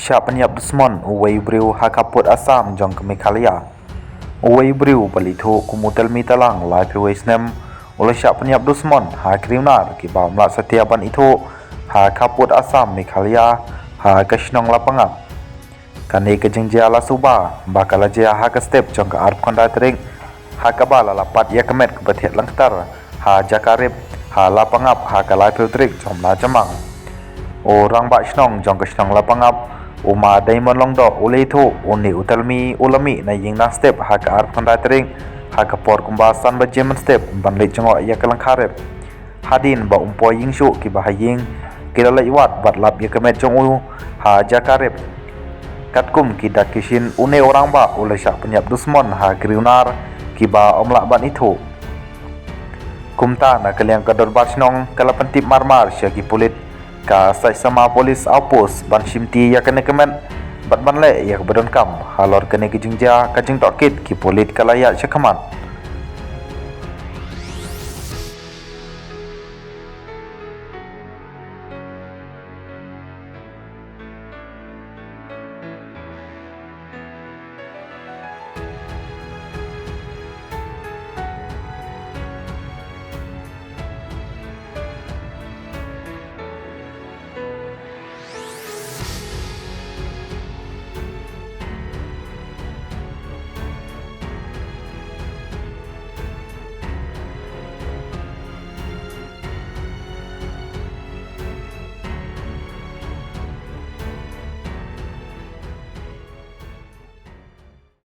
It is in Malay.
Siap penyap dusmon uway briu hakaput asam jong kemikalia. Uway briu balitho kumutel mitalang lai piway snem ula siap penyap dusmon ha kriunar kiba mla setiapan itu ha kaput asam mikalia ha kashnong lapangap. Kani kejengja la suba bakala jia ha ka step jong ka arp konda tering ha kabala lapat ya kemet kebetet langtar ha jakarib ha lapangap ha kalai piltrik jom la jamang. Orang bak shnong jong kashnong lapangap uma diamond longdo ule itu uni utalmi ulami na ying na step ha ka arp konda tering ha ka por kumbasan ba jemen step banlit jongo ya kalang karep hadin ba umpo ying shu ki ba ying kilala iwat bat lap ya kemet jong u ha jakarep katkum ki dakishin une orang ba ule syak penyap dusmon ha kriunar ki ba omlak ban itu kumta na kaliang kador basnong kala pentip marmar syaki pulit ka sai sama polis outpost ban shimti ya kene kemen bat ban le ya bedon kam halor kene ki jingja ka jing tokit ki pulit kalaya syakaman